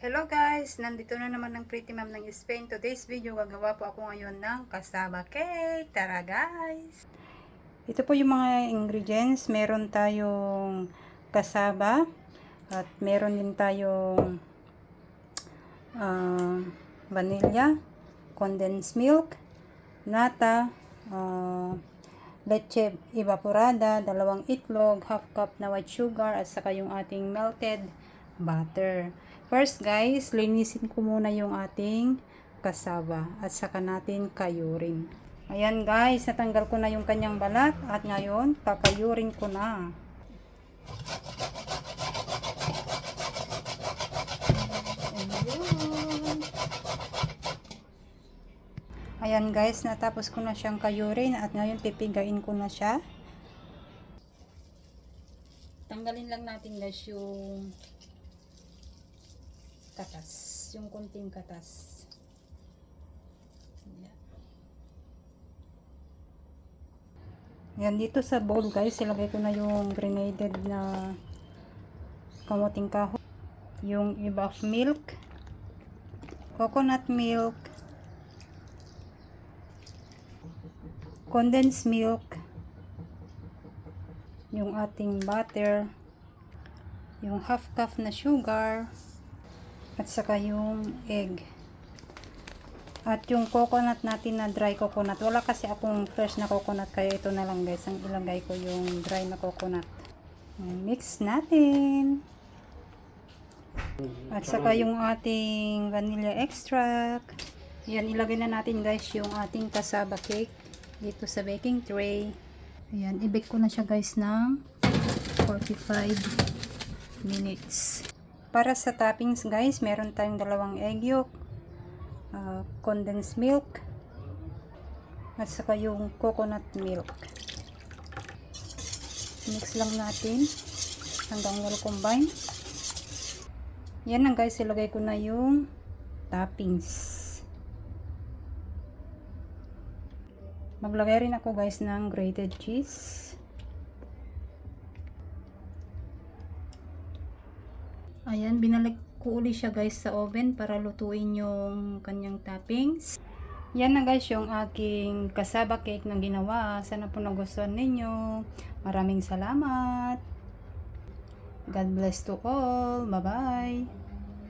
Hello guys! Nandito na naman ng Pretty Mom ng Spain. Today's video, gagawa po ako ngayon ng cassava cake. Tara guys! Ito po yung mga ingredients. Meron tayong cassava at meron din tayong vanilla, condensed milk, nata, leche evaporada, 2 itlog, half cup na white sugar, at saka yung ating melted butter. First guys, linisin ko muna yung ating cassava at saka natin kayurin. Ayan guys, natanggal ko na yung kanyang balat at ngayon kakayurin ko na. Ayan guys, natapos ko na siyang kayurin at ngayon pipigain ko na siya. Tanggalin lang natin guys yung katas, yung konting katas. Yan, dito sa bowl guys, ilagay ko na yung grenaded na kamuting kahoy, yung iba of milk, coconut milk, condensed milk, yung ating butter, yung half cup na sugar, at saka yung egg. At yung coconut natin na dry coconut. Wala kasi akong fresh na coconut, kaya ito na lang guys. Ang ilagay ko yung dry na coconut. Mix natin. At saka yung ating vanilla extract. Yan, ilagay na natin guys yung ating cassava cake dito sa baking tray. Ayan, i-bake ko na siya guys ng 45 minutes. Para sa toppings guys, meron tayong 2 egg yolk, condensed milk, at saka yung coconut milk. Mix lang natin hanggang well combine. Yan na guys, ilagay ko na yung toppings. Maglagay rin ako guys ng grated cheese. Ayan, binalik ko uli siya guys sa oven para lutuin yung kanyang toppings. Yan na guys yung aking cassava cake na ginawa. Sana po nagustuhan ninyo. Maraming salamat. God bless to all. Bye bye.